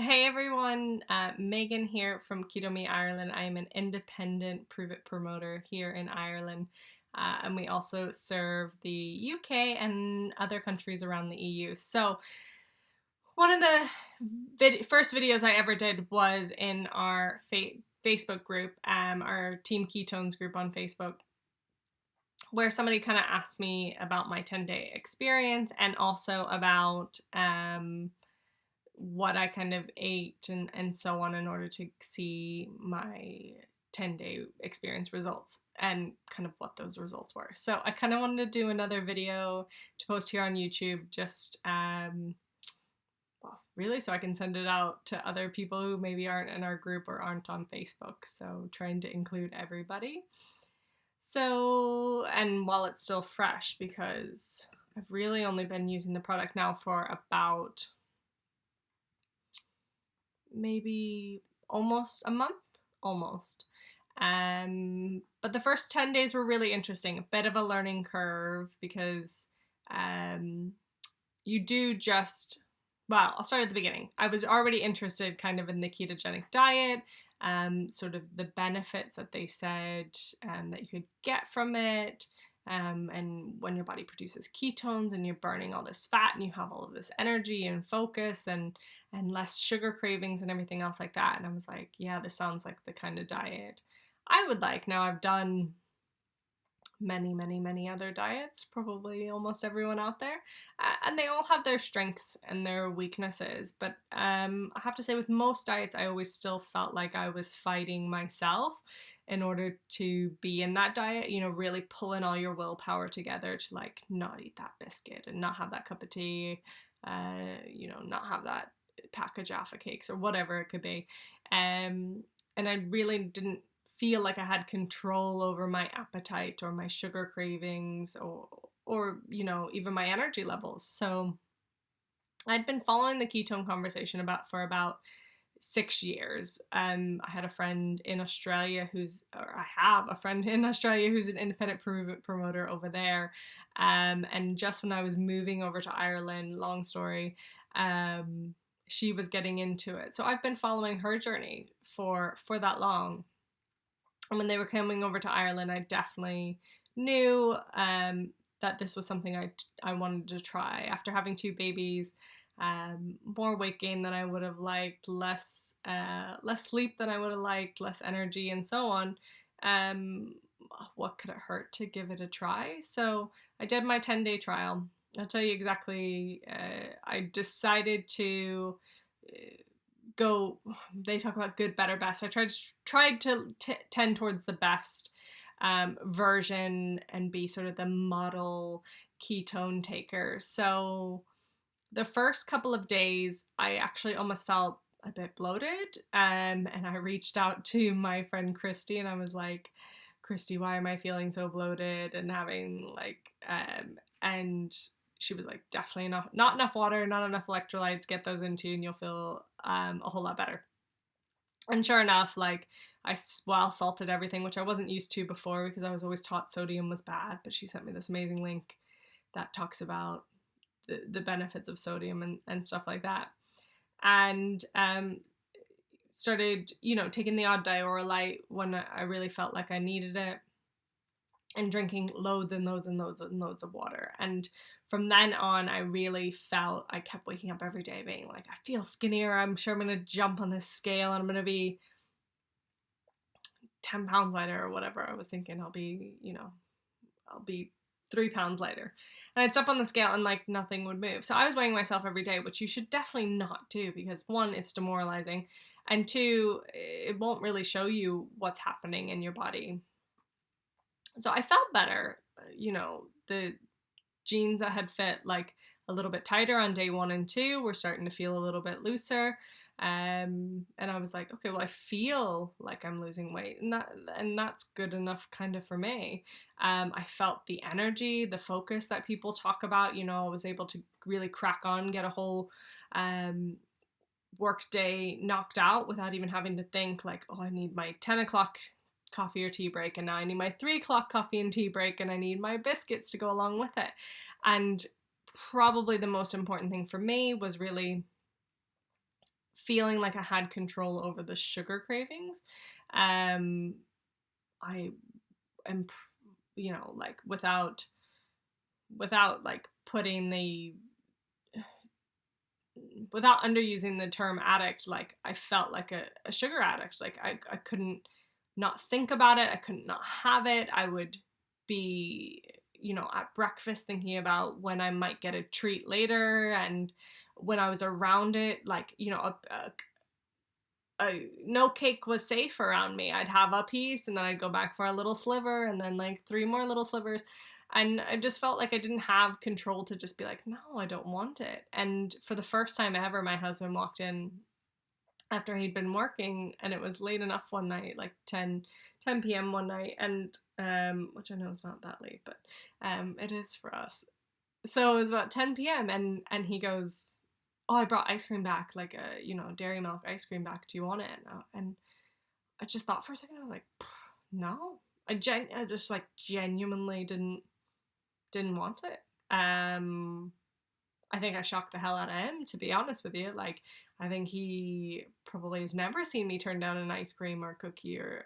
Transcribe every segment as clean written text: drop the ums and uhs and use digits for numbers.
Hey everyone, Megan here from Keto Me Ireland. I am an independent Prove It promoter here in Ireland, and we also serve the UK and other countries around the EU. So, one of the first videos I ever did was in our Facebook group, our Team Ketones group on Facebook, where somebody kind of asked me about my 10-day experience and also about what I kind of ate and so on in order to see my 10-day experience results and kind of what those results were. So I kind of wanted to do another video to post here on YouTube, just well, really so I can send it out to other people who maybe aren't in our group or aren't on Facebook. So trying to include everybody. So, and while it's still fresh, because I've really only been using the product now for about maybe almost a month, almost. But the first 10 days were really interesting, a bit of a learning curve because you do just, well, I'll start at the beginning. I was already interested kind of in the ketogenic diet, sort of the benefits that they said that you could get from it. And when your body produces ketones and you're burning all this fat and you have all of this energy and focus and less sugar cravings and everything else like that. And I was like, yeah, this sounds like the kind of diet I would like. Now I've done many other diets, probably almost everyone out there, and they all have their strengths and their weaknesses. But I have to say, with most diets, I always still felt like I was fighting myself in order to be in that diet, you know, really pulling all your willpower together to like not eat that biscuit and not have that cup of tea, you know, not have that pack of Jaffa cakes or whatever it could be. And I really didn't feel like I had control over my appetite or my sugar cravings or you know, even my energy levels. So I'd been following the ketone conversation for about 6 years. I had a friend in Australia or I have a friend in Australia who's an independent promoter over there. And just when I was moving over to Ireland, long story, she was getting into it. So I've been following her journey for that long. And when they were coming over to Ireland, I definitely knew that this was something I wanted to try. After having two babies, more weight gain than I would have liked, less sleep than I would have liked, less energy, and so on. Um, what could it hurt to give it a try? So I did my 10-day trial. I'll tell you exactly. I decided to go. They talk about good, better, best. I tried to tend towards the best version and be sort of the model ketone taker. So the first couple of days, I actually almost felt a bit bloated, and I reached out to my friend Christy, and I was like, Christy, why am I feeling so bloated and having like and she was like, definitely not enough water, not enough electrolytes. Get those into you, and you'll feel a whole lot better. And sure enough, like I well salted everything, which I wasn't used to before because I was always taught sodium was bad. But she sent me this amazing link that talks about the benefits of sodium and stuff like that. And started, you know, taking the odd Diorolite when I really felt like I needed it, and drinking loads and loads and loads and loads of water. And from then on, I really felt, I kept waking up every day being like, I feel skinnier. I'm sure I'm going to jump on this scale and I'm going to be 10 pounds lighter or whatever. I was thinking I'll be, you know, I'll be 3 pounds lighter. And I'd step on the scale and like nothing would move. So I was weighing myself every day, which you should definitely not do because one, it's demoralizing. And two, it won't really show you what's happening in your body. So I felt better, you know, the jeans that had fit like a little bit tighter on day 1 and 2 were starting to feel a little bit looser. And I was like, okay, well, I feel like I'm losing weight, and that's good enough kind of for me. I felt the energy, the focus that people talk about. You know, I was able to really crack on, get a whole work day knocked out without even having to think like, oh, I need my 10 o'clock coffee or tea break, and now I need my 3 o'clock coffee and tea break, and I need my biscuits to go along with it. And probably the most important thing for me was really feeling like I had control over the sugar cravings. Um, I am, like without like putting the without underusing the term addict, like I felt like a sugar addict. Like I couldn't not think about it. I couldn't not have it. I would be, at breakfast thinking about when I might get a treat later. And when I was around it, like, no cake was safe around me. I'd have a piece and then I'd go back for a little sliver and then like three more little slivers. And I just felt like I didn't have control to just be like, no, I don't want it. And for the first time ever, my husband walked in after he'd been working, and it was late enough one night, like 10 p.m. one night, and which I know is not that late, but it is for us. So it was about 10 p.m. and he goes, "Oh, I brought ice cream back, like a dairy milk ice cream back. Do you want it?" And I just thought for a second. I was like, "No." I just like genuinely didn't want it. I think I shocked the hell out of him, to be honest with you. Like, I think he probably has never seen me turn down an ice cream or cookie or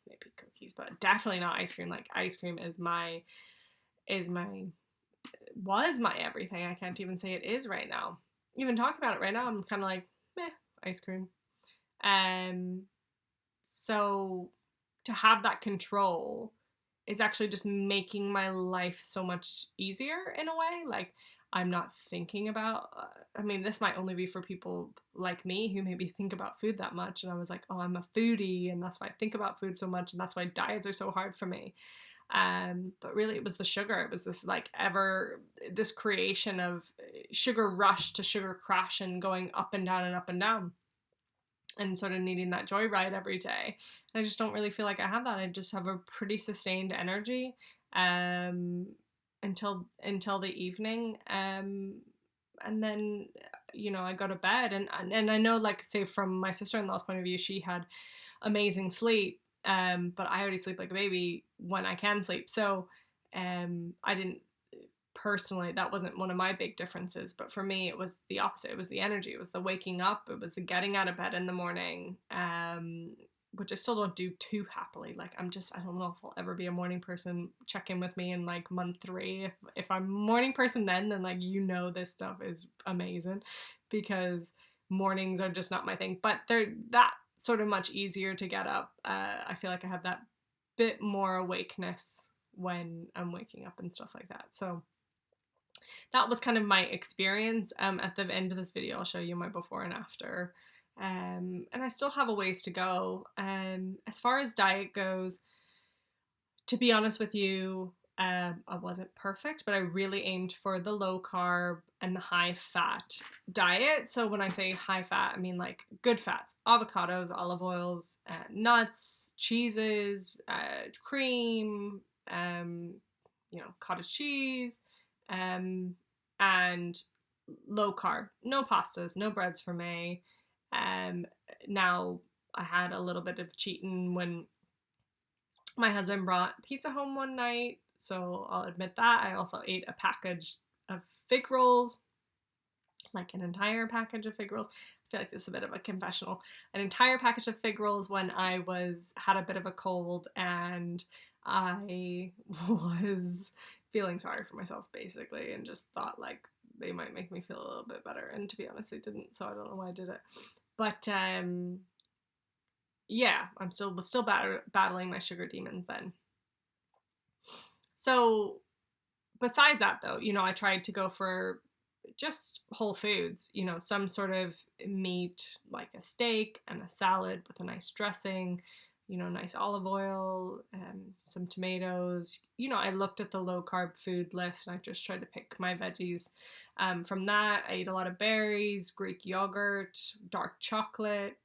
maybe cookies, but definitely not ice cream. Like, ice cream is my was my everything. I can't even say it is right now. Even talking about it right now, I'm kind of like, meh, ice cream. Um, so to have that control is actually just making my life so much easier in a way. Like, I'm not thinking about, I mean, this might only be for people like me who maybe think about food that much. And I was like, oh, I'm a foodie, and that's why I think about food so much, and that's why diets are so hard for me. But really, it was the sugar. It was this like this creation of sugar rush to sugar crash and going up and down and up and down, and sort of needing that joyride every day. And I just don't really feel like I have that. I just have a pretty sustained energy um, until the evening, and then I go to bed, and I know, like, say from my sister-in-law's point of view, she had amazing sleep, but I already sleep like a baby when I can sleep. So I didn't personally, that wasn't one of my big differences, but for me it was the opposite. It was the energy, it was the waking up, it was the getting out of bed in the morning, which I still don't do too happily. Like, I don't know if I'll ever be a morning person. Check in with me in like month 3. If I'm a morning person then like, this stuff is amazing, because mornings are just not my thing. But they're that sort of much easier to get up. I feel like I have that bit more awakeness when I'm waking up and stuff like that. So that was kind of my experience. At the end of this video, I'll show you my before and after. And I still have a ways to go. As far as diet goes, to be honest with you, I wasn't perfect, but I really aimed for the low carb and the high fat diet. So when I say high fat, I mean like good fats: avocados, olive oils, nuts, cheeses, cream, cottage cheese, and low carb. No pastas, no breads for me. Now I had a little bit of cheating when my husband brought pizza home one night, so I'll admit that. I also ate a package of fig rolls, like an entire package of fig rolls. I feel like this is a bit of a confessional. An entire package of fig rolls when I had a bit of a cold, and I was feeling sorry for myself, basically, and just thought like they might make me feel a little bit better. And to be honest, they didn't, so I don't know why I did it. But yeah, I'm still battling my sugar demons then. So besides that, though, I tried to go for just whole foods, some sort of meat, like a steak and a salad with a nice dressing, nice olive oil, some tomatoes. I looked at the low carb food list and I just tried to pick my veggies. From that, I ate a lot of berries, Greek yogurt, dark chocolate.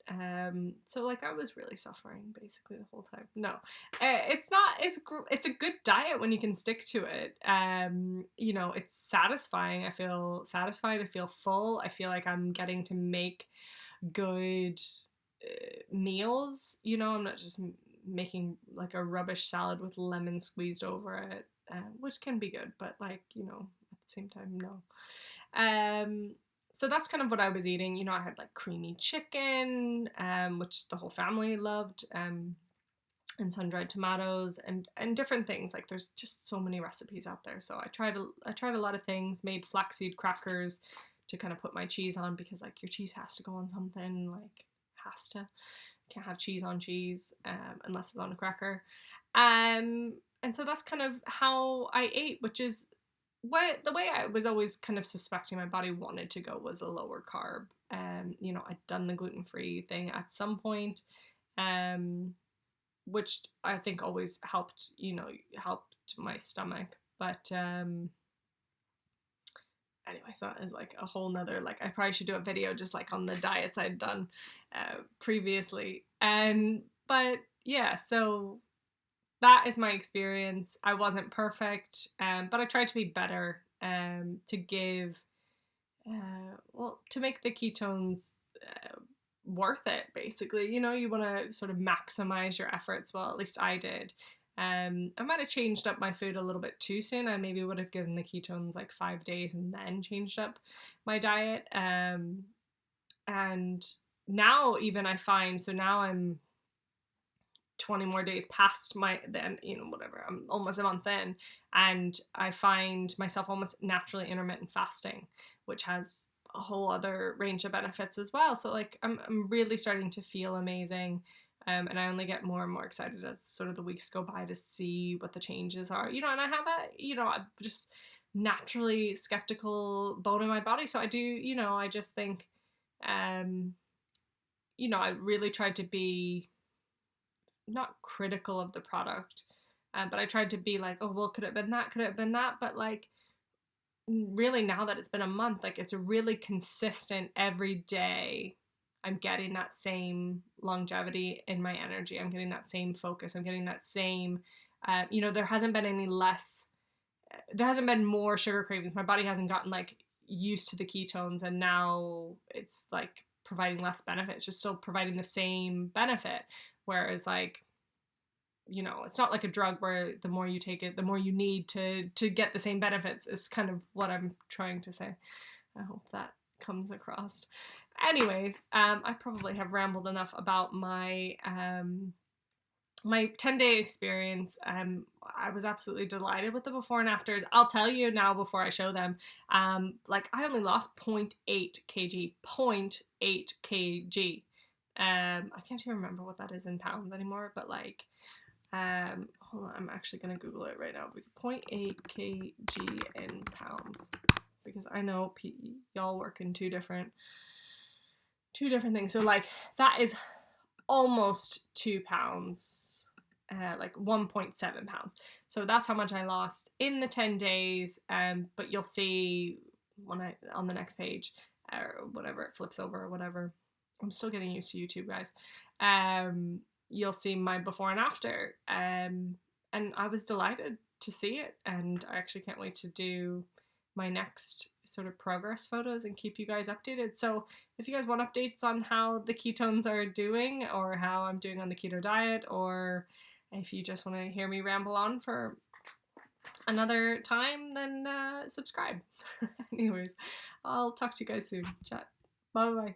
So like, I was really suffering basically the whole time. No, it's not. It's a good diet when you can stick to it. It's satisfying. I feel satisfied. I feel full. I feel like I'm getting to make good meals. I'm not just making like a rubbish salad with lemon squeezed over it, which can be good, but like, at the same time, no. So that's kind of what I was eating. You know, I had like creamy chicken, which the whole family loved, and sun-dried tomatoes and different things. Like there's just so many recipes out there. So I tried a lot of things, made flaxseed crackers to kind of put my cheese on, because like your cheese has to go on something, like has to. Can't have cheese on cheese unless it's on a cracker. And so that's kind of how I ate, which is what the way I was always kind of suspecting my body wanted to go was a lower carb. You know, I'd done the gluten-free thing at some point, um, which I think always helped, you know, helped my stomach. But anyway, so that is like a whole nother, like I probably should do a video just like on the diets I'd done previously. And but yeah, so that is my experience. I wasn't perfect, but I tried to be better, to give well, to make the ketones worth it, basically. You know, you want to sort of maximize your efforts. Well, at least I did. I might have changed up my food a little bit too soon. I maybe would have given the ketones like 5 days and then changed up my diet. And now even I find, so now I'm 20 more days past my, then, you know, whatever, I'm almost a month in, and I find myself almost naturally intermittent fasting, which has a whole other range of benefits as well. So like I'm really starting to feel amazing. And I only get more and more excited as sort of the weeks go by to see what the changes are, you know. And I have a, you know, I'm just naturally skeptical bone in my body, so I do, you know, I just think, you know, I really tried to be not critical of the product, but I tried to be like, oh well, could it have been that? Could it have been that? But like, really, now that it's been a month, like it's a really consistent every day. I'm getting that same longevity in my energy. I'm getting that same focus. I'm getting that same, you know, there hasn't been any less, there hasn't been more sugar cravings. My body hasn't gotten like used to the ketones, and now it's like providing less benefit. It's just still providing the same benefit. Whereas like, you know, it's not like a drug where the more you take it, the more you need to get the same benefits, is kind of what I'm trying to say. I hope that comes across. Anyways, I probably have rambled enough about my my 10-day experience. I was absolutely delighted with the before and afters. I'll tell you now before I show them. Like I only lost 0.8 kg, 0.8 kg. I can't even remember what that is in pounds anymore, but like, hold on, I'm actually gonna Google it right now. 0.8 kg in pounds, because I know y'all work in two different things. So like that is almost 2 pounds, like 1.7 pounds. So that's how much I lost in the 10 days. But you'll see when I on the next page, or whatever, it flips over or whatever. I'm still getting used to YouTube, guys. You'll see my before and after. And I was delighted to see it, and I actually can't wait to do my next sort of progress photos and keep you guys updated. So if you guys want updates on how the ketones are doing, or how I'm doing on the keto diet, or if you just want to hear me ramble on for another time, then subscribe. Anyways, I'll talk to you guys soon. Chat. Bye bye.